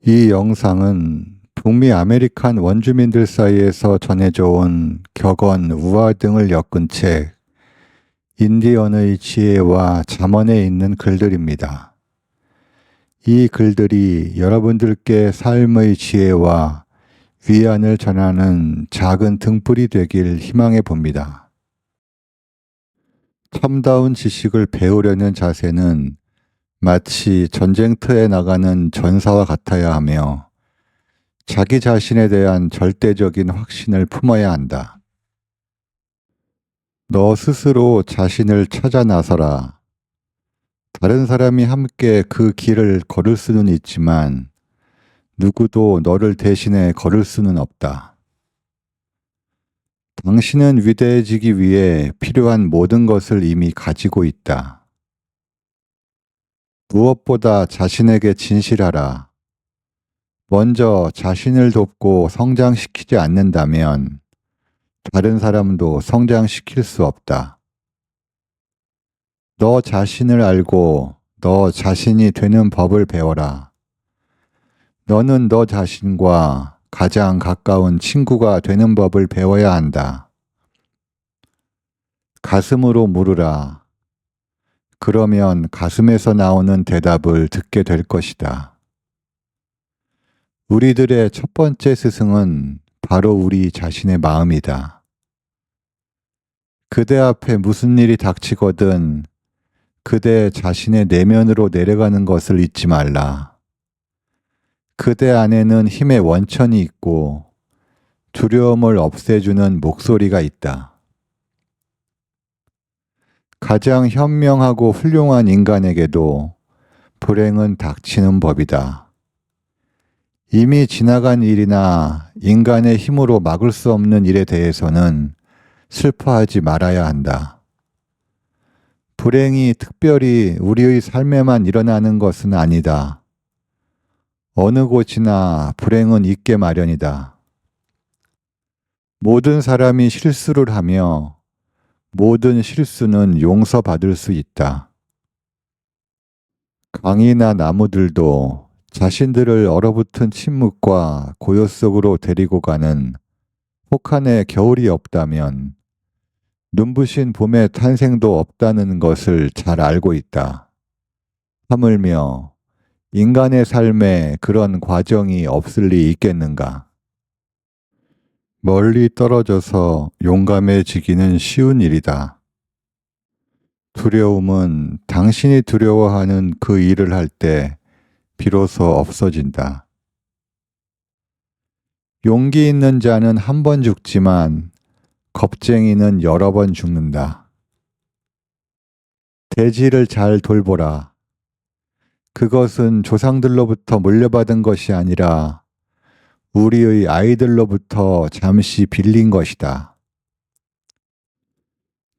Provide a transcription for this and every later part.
이 영상은 북미 아메리칸 원주민들 사이에서 전해져 온 격언, 우화 등을 엮은 책 인디언의 지혜와 잠언에 있는 글들입니다. 이 글들이 여러분들께 삶의 지혜와 위안을 전하는 작은 등불이 되길 희망해 봅니다. 참다운 지식을 배우려는 자세는 마치 전쟁터에 나가는 전사와 같아야 하며 자기 자신에 대한 절대적인 확신을 품어야 한다. 너 스스로 자신을 찾아 나서라. 다른 사람이 함께 그 길을 걸을 수는 있지만 누구도 너를 대신해 걸을 수는 없다. 당신은 위대해지기 위해 필요한 모든 것을 이미 가지고 있다. 무엇보다 자신에게 진실하라. 먼저 자신을 돕고 성장시키지 않는다면 다른 사람도 성장시킬 수 없다. 너 자신을 알고 너 자신이 되는 법을 배워라. 너는 너 자신과 가장 가까운 친구가 되는 법을 배워야 한다. 가슴으로 물으라. 그러면 가슴에서 나오는 대답을 듣게 될 것이다. 우리들의 첫 번째 스승은 바로 우리 자신의 마음이다. 그대 앞에 무슨 일이 닥치거든 그대 자신의 내면으로 내려가는 것을 잊지 말라. 그대 안에는 힘의 원천이 있고 두려움을 없애주는 목소리가 있다. 가장 현명하고 훌륭한 인간에게도 불행은 닥치는 법이다. 이미 지나간 일이나 인간의 힘으로 막을 수 없는 일에 대해서는 슬퍼하지 말아야 한다. 불행이 특별히 우리의 삶에만 일어나는 것은 아니다. 어느 곳이나 불행은 있게 마련이다. 모든 사람이 실수를 하며 모든 실수는 용서받을 수 있다. 강이나 나무들도 자신들을 얼어붙은 침묵과 고요 속으로 데리고 가는 혹한의 겨울이 없다면 눈부신 봄의 탄생도 없다는 것을 잘 알고 있다. 하물며 인간의 삶에 그런 과정이 없을 리 있겠는가? 멀리 떨어져서 용감해지기는 쉬운 일이다. 두려움은 당신이 두려워하는 그 일을 할 때 비로소 없어진다. 용기 있는 자는 한 번 죽지만 겁쟁이는 여러 번 죽는다. 대지를 잘 돌보라. 그것은 조상들로부터 물려받은 것이 아니라 우리의 아이들로부터 잠시 빌린 것이다.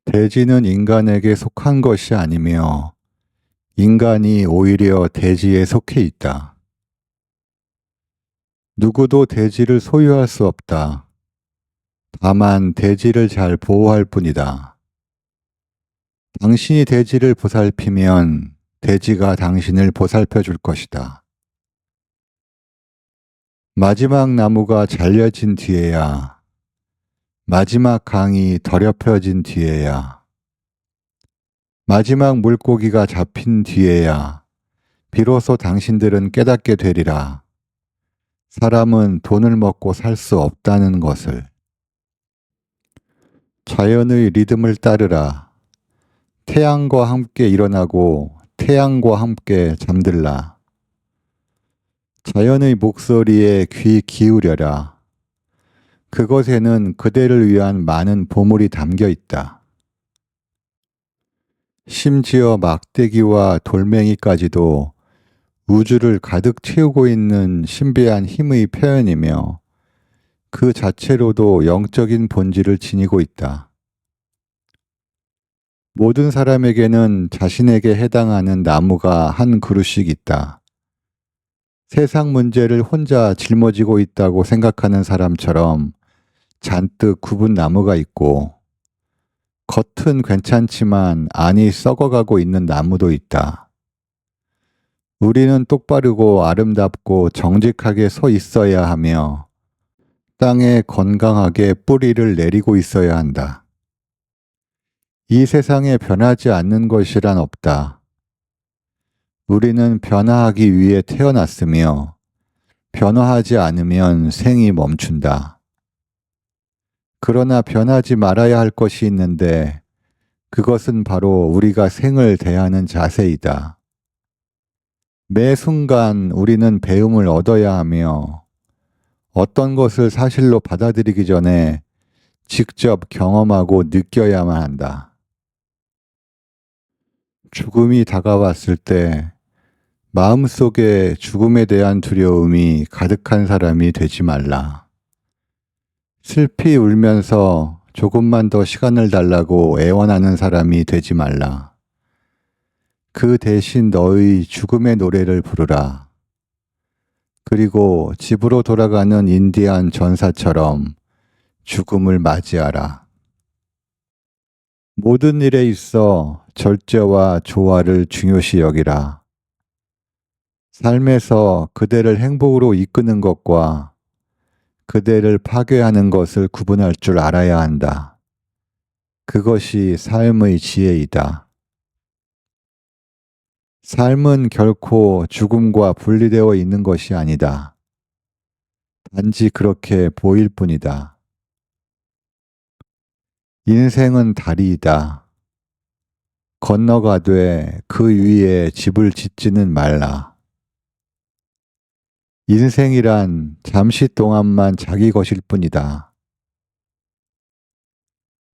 대지는 인간에게 속한 것이 아니며 인간이 오히려 대지에 속해 있다. 누구도 대지를 소유할 수 없다. 다만 대지를 잘 보호할 뿐이다. 당신이 대지를 보살피면 대지가 당신을 보살펴 줄 것이다. 마지막 나무가 잘려진 뒤에야, 마지막 강이 더럽혀진 뒤에야, 마지막 물고기가 잡힌 뒤에야 비로소 당신들은 깨닫게 되리라. 사람은 돈을 먹고 살 수 없다는 것을. 자연의 리듬을 따르라. 태양과 함께 일어나고 태양과 함께 잠들라. 자연의 목소리에 귀 기울여라. 그것에는 그대를 위한 많은 보물이 담겨 있다. 심지어 막대기와 돌멩이까지도 우주를 가득 채우고 있는 신비한 힘의 표현이며 그 자체로도 영적인 본질을 지니고 있다. 모든 사람에게는 자신에게 해당하는 나무가 한 그루씩 있다. 세상 문제를 혼자 짊어지고 있다고 생각하는 사람처럼 잔뜩 굽은 나무가 있고 겉은 괜찮지만 안이 썩어가고 있는 나무도 있다. 우리는 똑바르고 아름답고 정직하게 서 있어야 하며 땅에 건강하게 뿌리를 내리고 있어야 한다. 이 세상에 변하지 않는 것이란 없다. 우리는 변화하기 위해 태어났으며 변화하지 않으면 생이 멈춘다. 그러나 변하지 말아야 할 것이 있는데 그것은 바로 우리가 생을 대하는 자세이다. 매 순간 우리는 배움을 얻어야 하며 어떤 것을 사실로 받아들이기 전에 직접 경험하고 느껴야만 한다. 죽음이 다가왔을 때 마음속에 죽음에 대한 두려움이 가득한 사람이 되지 말라. 슬피 울면서 조금만 더 시간을 달라고 애원하는 사람이 되지 말라. 그 대신 너의 죽음의 노래를 부르라. 그리고 집으로 돌아가는 인디안 전사처럼 죽음을 맞이하라. 모든 일에 있어 절제와 조화를 중요시 여기라. 삶에서 그대를 행복으로 이끄는 것과 그대를 파괴하는 것을 구분할 줄 알아야 한다. 그것이 삶의 지혜이다. 삶은 결코 죽음과 분리되어 있는 것이 아니다. 단지 그렇게 보일 뿐이다. 인생은 다리이다. 건너가되 그 위에 집을 짓지는 말라. 인생이란 잠시 동안만 자기 것일 뿐이다.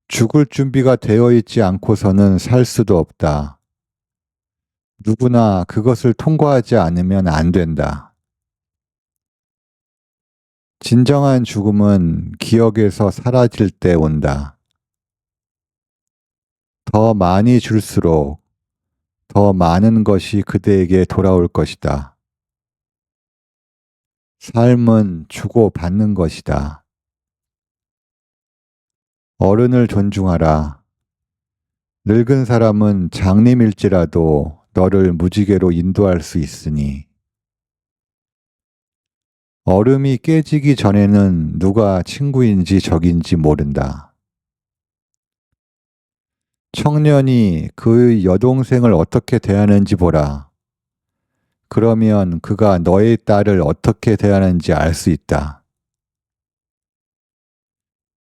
죽을 준비가 되어 있지 않고서는 살 수도 없다. 누구나 그것을 통과하지 않으면 안 된다. 진정한 죽음은 기억에서 사라질 때 온다. 더 많이 줄수록 더 많은 것이 그대에게 돌아올 것이다. 삶은 주고받는 것이다. 어른을 존중하라. 늙은 사람은 장님일지라도 너를 무지개로 인도할 수 있으니. 얼음이 깨지기 전에는 누가 친구인지 적인지 모른다. 청년이 그의 여동생을 어떻게 대하는지 보라. 그러면 그가 너의 딸을 어떻게 대하는지 알 수 있다.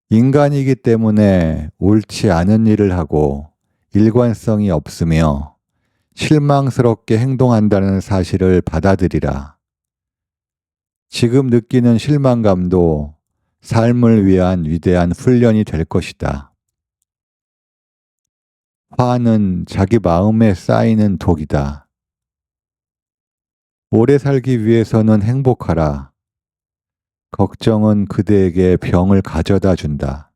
인간이기 때문에 옳지 않은 일을 하고 일관성이 없으며 실망스럽게 행동한다는 사실을 받아들이라. 지금 느끼는 실망감도 삶을 위한 위대한 훈련이 될 것이다. 화는 자기 마음에 쌓이는 독이다. 오래 살기 위해서는 행복하라. 걱정은 그대에게 병을 가져다 준다.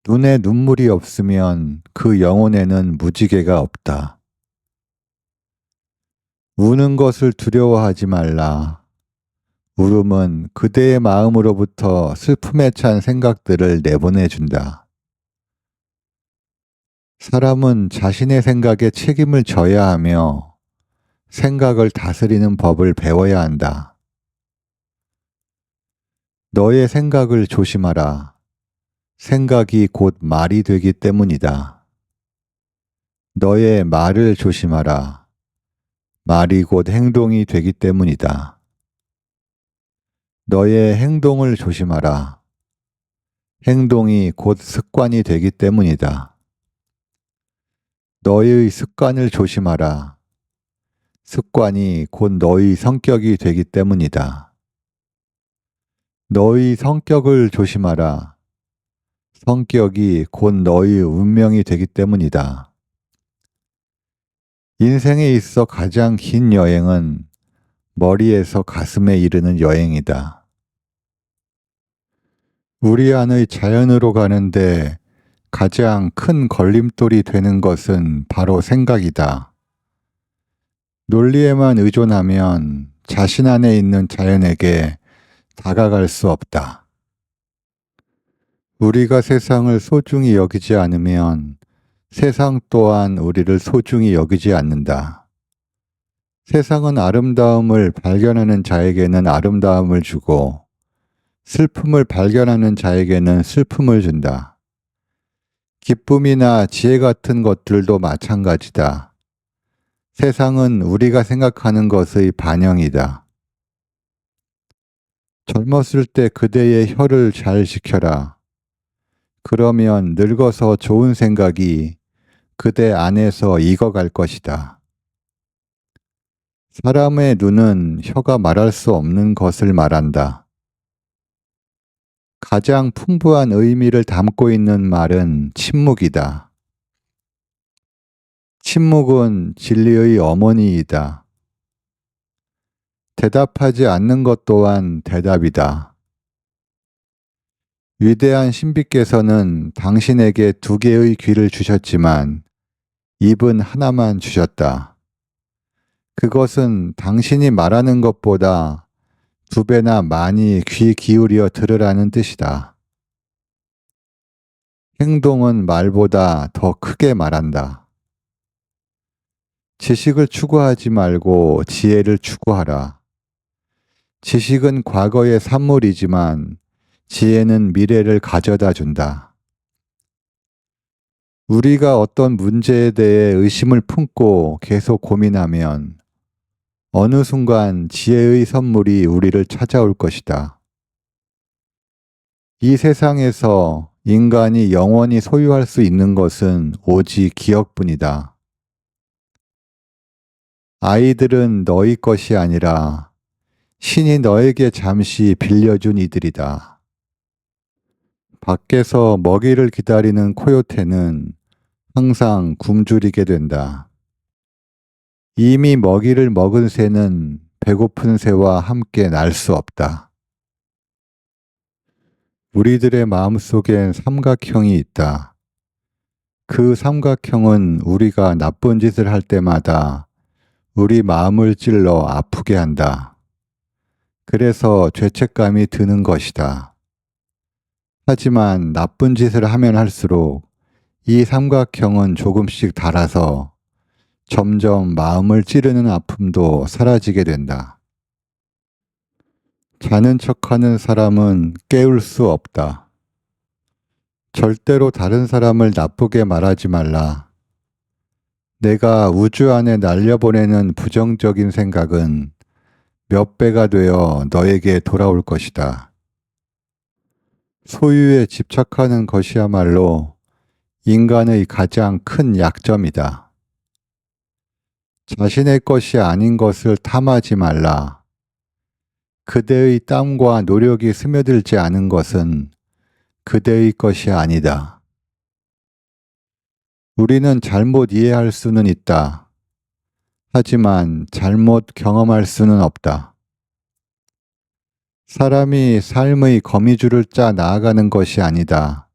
눈에 눈물이 없으면 그 영혼에는 무지개가 없다. 우는 것을 두려워하지 말라. 울음은 그대의 마음으로부터 슬픔에 찬 생각들을 내보내준다. 사람은 자신의 생각에 책임을 져야 하며 생각을 다스리는 법을 배워야 한다. 너의 생각을 조심하라. 생각이 곧 말이 되기 때문이다. 너의 말을 조심하라. 말이 곧 행동이 되기 때문이다. 너의 행동을 조심하라. 행동이 곧 습관이 되기 때문이다. 너의 습관을 조심하라. 습관이 곧 너의 성격이 되기 때문이다. 너의 성격을 조심하라. 성격이 곧 너의 운명이 되기 때문이다. 인생에 있어 가장 긴 여행은 머리에서 가슴에 이르는 여행이다. 우리 안의 자연으로 가는데 가장 큰 걸림돌이 되는 것은 바로 생각이다. 논리에만 의존하면 자신 안에 있는 자연에게 다가갈 수 없다. 우리가 세상을 소중히 여기지 않으면 세상 또한 우리를 소중히 여기지 않는다. 세상은 아름다움을 발견하는 자에게는 아름다움을 주고 슬픔을 발견하는 자에게는 슬픔을 준다. 기쁨이나 지혜 같은 것들도 마찬가지다. 세상은 우리가 생각하는 것의 반영이다. 젊었을 때 그대의 혀를 잘 지켜라. 그러면 늙어서 좋은 생각이 그대 안에서 익어갈 것이다. 사람의 눈은 혀가 말할 수 없는 것을 말한다. 가장 풍부한 의미를 담고 있는 말은 침묵이다. 침묵은 진리의 어머니이다. 대답하지 않는 것 또한 대답이다. 위대한 신비께서는 당신에게 2개의 귀를 주셨지만 입은 하나만 주셨다. 그것은 당신이 말하는 것보다 2배나 많이 귀 기울여 들으라는 뜻이다. 행동은 말보다 더 크게 말한다. 지식을 추구하지 말고 지혜를 추구하라. 지식은 과거의 산물이지만 지혜는 미래를 가져다 준다. 우리가 어떤 문제에 대해 의심을 품고 계속 고민하면 어느 순간 지혜의 선물이 우리를 찾아올 것이다. 이 세상에서 인간이 영원히 소유할 수 있는 것은 오직 기억뿐이다. 아이들은 너희 것이 아니라 신이 너에게 잠시 빌려준 이들이다. 밖에서 먹이를 기다리는 코요테는 항상 굶주리게 된다. 이미 먹이를 먹은 새는 배고픈 새와 함께 날 수 없다. 우리들의 마음속엔 삼각형이 있다. 그 삼각형은 우리가 나쁜 짓을 할 때마다 우리 마음을 찔러 아프게 한다. 그래서 죄책감이 드는 것이다. 하지만 나쁜 짓을 하면 할수록 이 삼각형은 조금씩 닳아서 점점 마음을 찌르는 아픔도 사라지게 된다. 자는 척하는 사람은 깨울 수 없다. 절대로 다른 사람을 나쁘게 말하지 말라. 내가 우주 안에 날려보내는 부정적인 생각은 몇 배가 되어 너에게 돌아올 것이다. 소유에 집착하는 것이야말로 인간의 가장 큰 약점이다. 자신의 것이 아닌 것을 탐하지 말라. 그대의 땀과 노력이 스며들지 않은 것은 그대의 것이 아니다. 우리는 잘못 이해할 수는 있다. 하지만 잘못 경험할 수는 없다. 사람이 삶의 거미줄을 짜 나아가는 것이 아니다.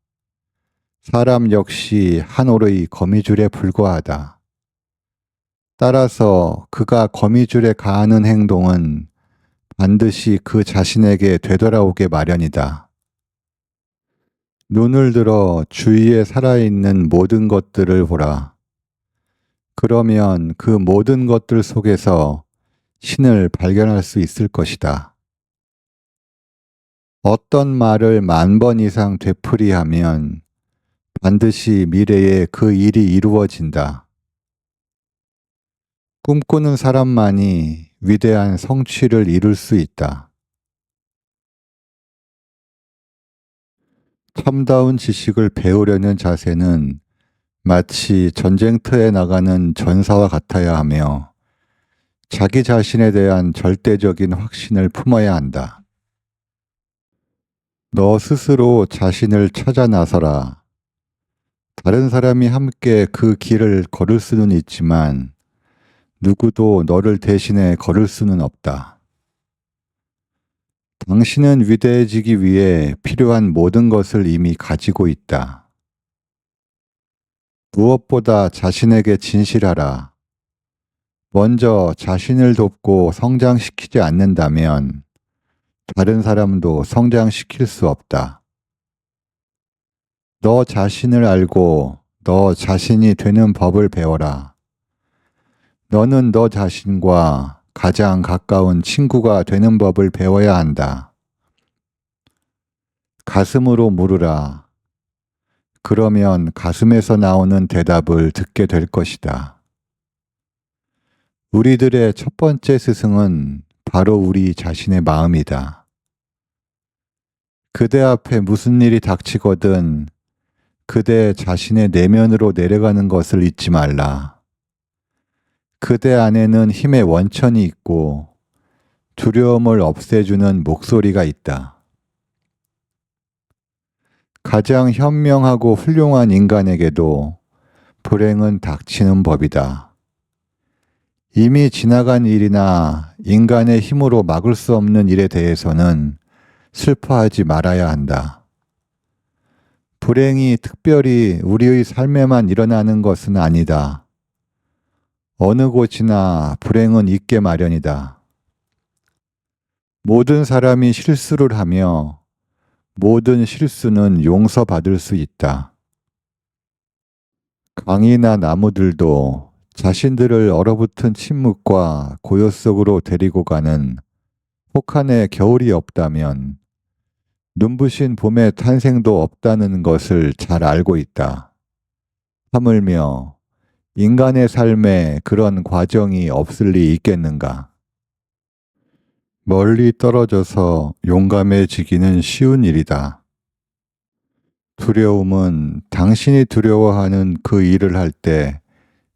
사람 역시 한 올의 거미줄에 불과하다. 따라서 그가 거미줄에 가하는 행동은 반드시 그 자신에게 되돌아오게 마련이다. 눈을 들어 주위에 살아있는 모든 것들을 보라. 그러면 그 모든 것들 속에서 신을 발견할 수 있을 것이다. 어떤 말을 10,000번 이상 되풀이하면 반드시 미래에 그 일이 이루어진다. 꿈꾸는 사람만이 위대한 성취를 이룰 수 있다. 참다운 지식을 배우려는 자세는 마치 전쟁터에 나가는 전사와 같아야 하며 자기 자신에 대한 절대적인 확신을 품어야 한다. 너 스스로 자신을 찾아 나서라. 다른 사람이 함께 그 길을 걸을 수는 있지만 누구도 너를 대신해 걸을 수는 없다. 당신은 위대해지기 위해 필요한 모든 것을 이미 가지고 있다. 무엇보다 자신에게 진실하라. 먼저 자신을 돕고 성장시키지 않는다면 다른 사람도 성장시킬 수 없다. 너 자신을 알고 너 자신이 되는 법을 배워라. 너는 너 자신과 가장 가까운 친구가 되는 법을 배워야 한다. 가슴으로 물으라. 그러면 가슴에서 나오는 대답을 듣게 될 것이다. 우리들의 첫 번째 스승은 바로 우리 자신의 마음이다. 그대 앞에 무슨 일이 닥치거든 그대 자신의 내면으로 내려가는 것을 잊지 말라. 그대 안에는 힘의 원천이 있고 두려움을 없애주는 목소리가 있다. 가장 현명하고 훌륭한 인간에게도 불행은 닥치는 법이다. 이미 지나간 일이나 인간의 힘으로 막을 수 없는 일에 대해서는 슬퍼하지 말아야 한다. 불행이 특별히 우리의 삶에만 일어나는 것은 아니다. 어느 곳이나 불행은 있게 마련이다. 모든 사람이 실수를 하며 모든 실수는 용서받을 수 있다. 강이나 나무들도 자신들을 얼어붙은 침묵과 고요 속으로 데리고 가는 혹한의 겨울이 없다면 눈부신 봄의 탄생도 없다는 것을 잘 알고 있다. 하물며 인간의 삶에 그런 과정이 없을 리 있겠는가? 멀리 떨어져서 용감해지기는 쉬운 일이다. 두려움은 당신이 두려워하는 그 일을 할 때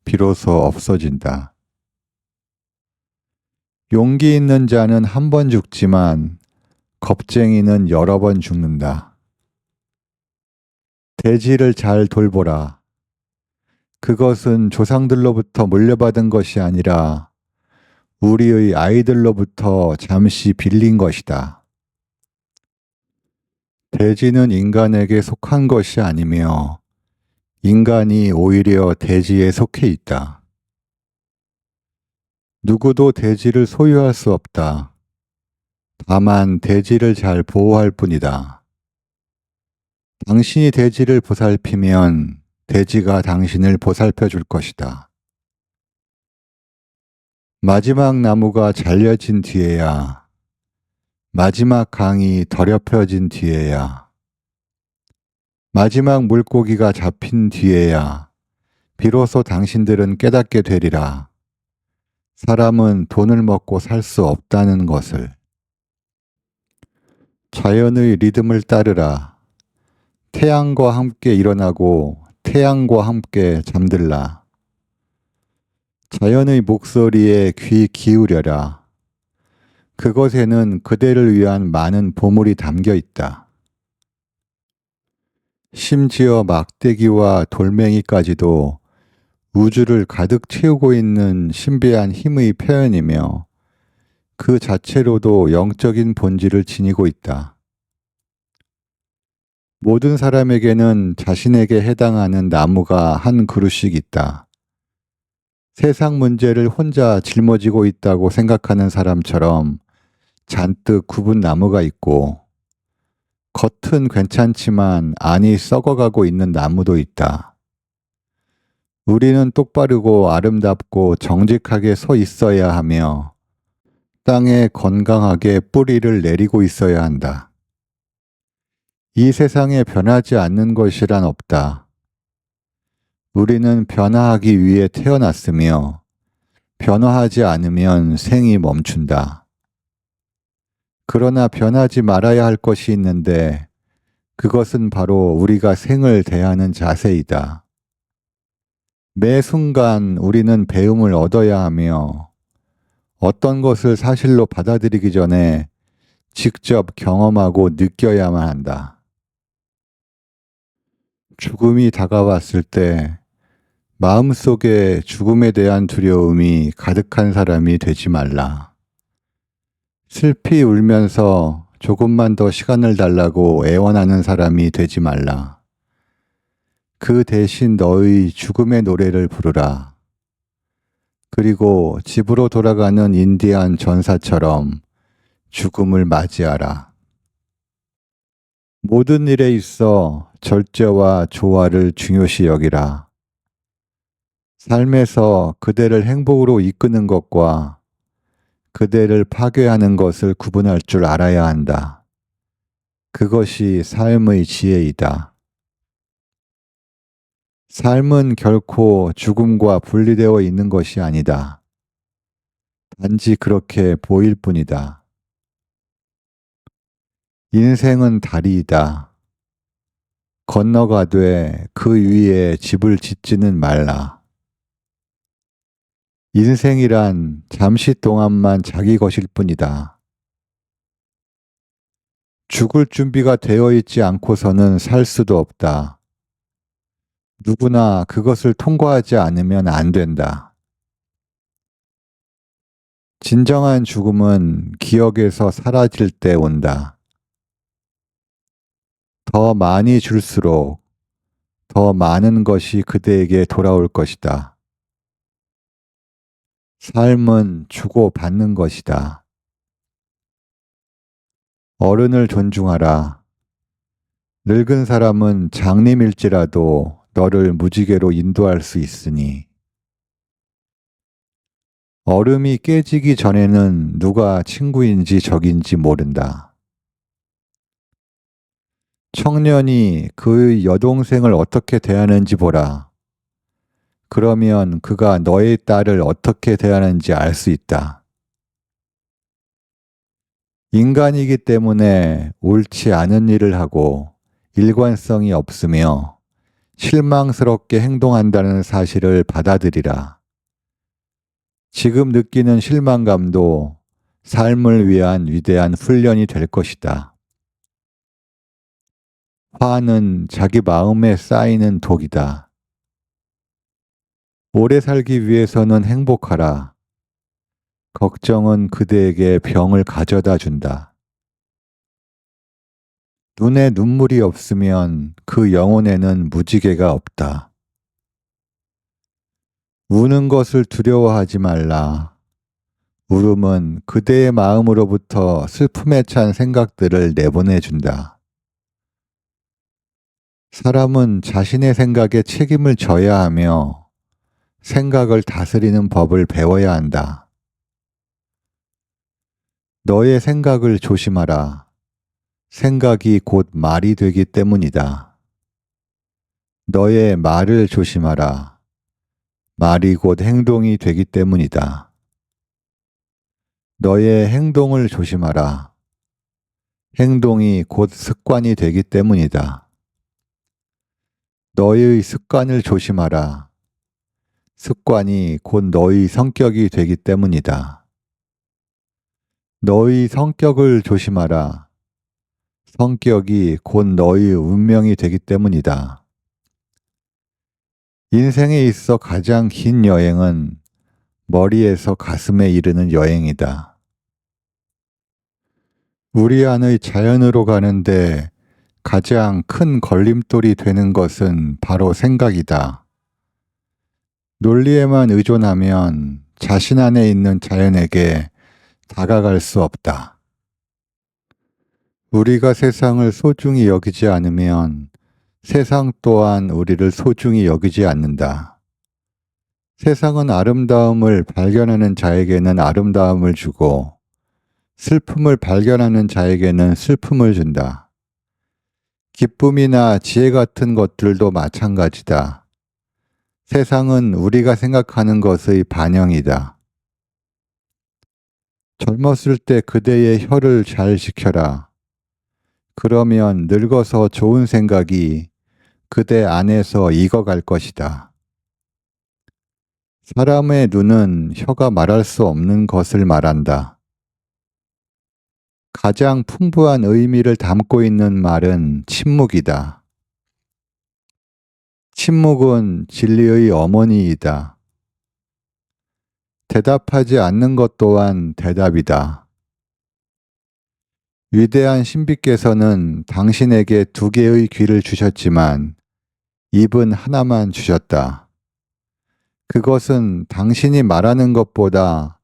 비로소 없어진다. 용기 있는 자는 한 번 죽지만 겁쟁이는 여러 번 죽는다. 대지를 잘 돌보라. 그것은 조상들로부터 물려받은 것이 아니라 우리의 아이들로부터 잠시 빌린 것이다. 대지는 인간에게 속한 것이 아니며 인간이 오히려 대지에 속해 있다. 누구도 대지를 소유할 수 없다. 다만 대지를 잘 보호할 뿐이다. 당신이 대지를 보살피면 대지가 당신을 보살펴 줄 것이다. 마지막 나무가 잘려진 뒤에야, 마지막 강이 더럽혀진 뒤에야, 마지막 물고기가 잡힌 뒤에야 비로소 당신들은 깨닫게 되리라. 사람은 돈을 먹고 살 수 없다는 것을. 자연의 리듬을 따르라. 태양과 함께 일어나고 태양과 함께 잠들라. 자연의 목소리에 귀 기울여라. 그것에는 그대를 위한 많은 보물이 담겨 있다. 심지어 막대기와 돌멩이까지도 우주를 가득 채우고 있는 신비한 힘의 표현이며 그 자체로도 영적인 본질을 지니고 있다. 모든 사람에게는 자신에게 해당하는 나무가 한 그루씩 있다. 세상 문제를 혼자 짊어지고 있다고 생각하는 사람처럼 잔뜩 굽은 나무가 있고 겉은 괜찮지만 안이 썩어가고 있는 나무도 있다. 우리는 똑바르고 아름답고 정직하게 서 있어야 하며 땅에 건강하게 뿌리를 내리고 있어야 한다. 이 세상에 변하지 않는 것이란 없다. 우리는 변화하기 위해 태어났으며 변화하지 않으면 생이 멈춘다. 그러나 변하지 말아야 할 것이 있는데 그것은 바로 우리가 생을 대하는 자세이다. 매 순간 우리는 배움을 얻어야 하며 어떤 것을 사실로 받아들이기 전에 직접 경험하고 느껴야만 한다. 죽음이 다가왔을 때 마음속에 죽음에 대한 두려움이 가득한 사람이 되지 말라. 슬피 울면서 조금만 더 시간을 달라고 애원하는 사람이 되지 말라. 그 대신 너의 죽음의 노래를 부르라. 그리고 집으로 돌아가는 인디안 전사처럼 죽음을 맞이하라. 모든 일에 있어 절제와 조화를 중요시 여기라. 삶에서 그대를 행복으로 이끄는 것과 그대를 파괴하는 것을 구분할 줄 알아야 한다. 그것이 삶의 지혜이다. 삶은 결코 죽음과 분리되어 있는 것이 아니다. 단지 그렇게 보일 뿐이다. 인생은 다리이다. 건너가되 그 위에 집을 짓지는 말라. 인생이란 잠시 동안만 자기 것일 뿐이다. 죽을 준비가 되어 있지 않고서는 살 수도 없다. 누구나 그것을 통과하지 않으면 안 된다. 진정한 죽음은 기억에서 사라질 때 온다. 더 많이 줄수록 더 많은 것이 그대에게 돌아올 것이다. 삶은 주고받는 것이다. 어른을 존중하라. 늙은 사람은 장님일지라도 너를 무지개로 인도할 수 있으니. 얼음이 깨지기 전에는 누가 친구인지 적인지 모른다. 청년이 그의 여동생을 어떻게 대하는지 보라. 그러면 그가 너의 딸을 어떻게 대하는지 알 수 있다. 인간이기 때문에 옳지 않은 일을 하고 일관성이 없으며 실망스럽게 행동한다는 사실을 받아들이라. 지금 느끼는 실망감도 삶을 위한 위대한 훈련이 될 것이다. 화는 자기 마음에 쌓이는 독이다. 오래 살기 위해서는 행복하라. 걱정은 그대에게 병을 가져다 준다. 눈에 눈물이 없으면 그 영혼에는 무지개가 없다. 우는 것을 두려워하지 말라. 울음은 그대의 마음으로부터 슬픔에 찬 생각들을 내보내준다. 사람은 자신의 생각에 책임을 져야 하며 생각을 다스리는 법을 배워야 한다. 너의 생각을 조심하라. 생각이 곧 말이 되기 때문이다. 너의 말을 조심하라. 말이 곧 행동이 되기 때문이다. 너의 행동을 조심하라. 행동이 곧 습관이 되기 때문이다. 너의 습관을 조심하라. 습관이 곧 너의 성격이 되기 때문이다. 너의 성격을 조심하라. 성격이 곧 너의 운명이 되기 때문이다. 인생에 있어 가장 긴 여행은 머리에서 가슴에 이르는 여행이다. 우리 안의 자연으로 가는데 가장 큰 걸림돌이 되는 것은 바로 생각이다. 논리에만 의존하면 자신 안에 있는 자연에게 다가갈 수 없다. 우리가 세상을 소중히 여기지 않으면 세상 또한 우리를 소중히 여기지 않는다. 세상은 아름다움을 발견하는 자에게는 아름다움을 주고 슬픔을 발견하는 자에게는 슬픔을 준다. 기쁨이나 지혜 같은 것들도 마찬가지다. 세상은 우리가 생각하는 것의 반영이다. 젊었을 때 그대의 혀를 잘 지켜라. 그러면 늙어서 좋은 생각이 그대 안에서 익어갈 것이다. 사람의 눈은 혀가 말할 수 없는 것을 말한다. 가장 풍부한 의미를 담고 있는 말은 침묵이다. 침묵은 진리의 어머니이다. 대답하지 않는 것 또한 대답이다. 위대한 신비께서는 당신에게 2개의 귀를 주셨지만 입은 하나만 주셨다. 그것은 당신이 말하는 것보다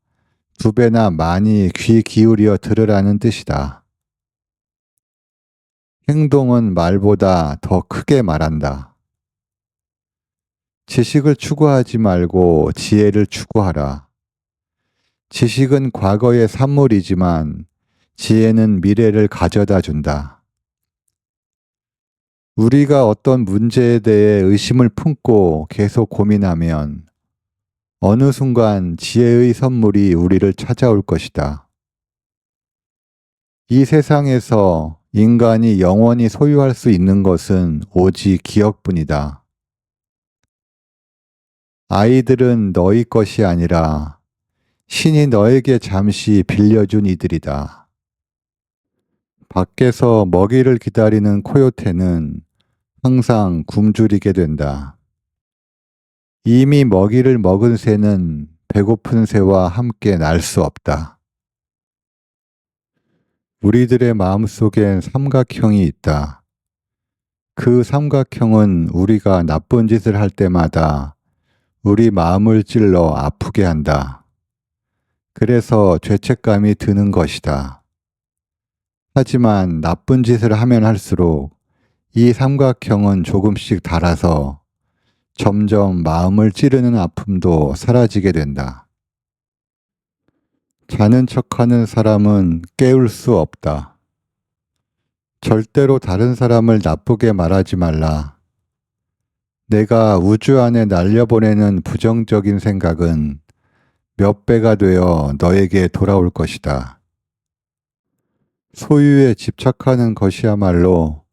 2배나 많이 귀 기울여 들으라는 뜻이다. 행동은 말보다 더 크게 말한다. 지식을 추구하지 말고 지혜를 추구하라. 지식은 과거의 산물이지만 지혜는 미래를 가져다 준다. 우리가 어떤 문제에 대해 의심을 품고 계속 고민하면 어느 순간 지혜의 선물이 우리를 찾아올 것이다. 이 세상에서 인간이 영원히 소유할 수 있는 것은 오직 기억뿐이다. 아이들은 너희 것이 아니라 신이 너에게 잠시 빌려준 이들이다. 밖에서 먹이를 기다리는 코요테는 항상 굶주리게 된다. 이미 먹이를 먹은 새는 배고픈 새와 함께 날 수 없다. 우리들의 마음속엔 삼각형이 있다. 그 삼각형은 우리가 나쁜 짓을 할 때마다 우리 마음을 찔러 아프게 한다. 그래서 죄책감이 드는 것이다. 하지만 나쁜 짓을 하면 할수록 이 삼각형은 조금씩 닳아서 점점 마음을 찌르는 아픔도 사라지게 된다. 자는 척하는 사람은 깨울 수 없다. 절대로 다른 사람을 나쁘게 말하지 말라. 내가 우주 안에 날려보내는 부정적인 생각은 몇 배가 되어 너에게 돌아올 것이다. 소유에 집착하는 것이야말로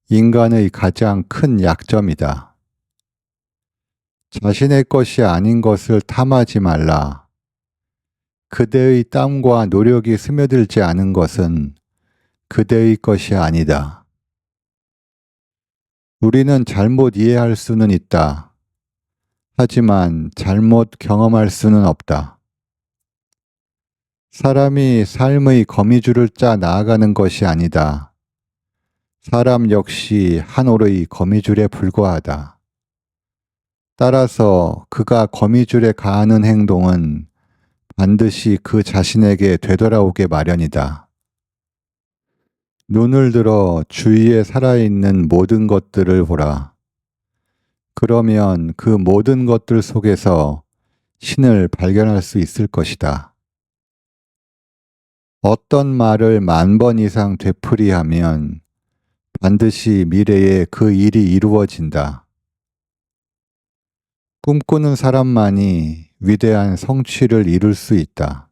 인간의 가장 큰 약점이다. 자신의 것이 아닌 것을 탐하지 말라. 그대의 땀과 노력이 스며들지 않은 것은 그대의 것이 아니다. 우리는 잘못 이해할 수는 있다. 하지만 잘못 경험할 수는 없다. 사람이 삶의 거미줄을 짜 나아가는 것이 아니다. 사람 역시 한 올의 거미줄에 불과하다. 따라서 그가 거미줄에 가하는 행동은 반드시 그 자신에게 되돌아오게 마련이다. 눈을 들어 주위에 살아있는 모든 것들을 보라. 그러면 그 모든 것들 속에서 신을 발견할 수 있을 것이다. 어떤 말을 10,000번 이상 되풀이하면 반드시 미래에 그 일이 이루어진다. 꿈꾸는 사람만이 위대한 성취를 이룰 수 있다.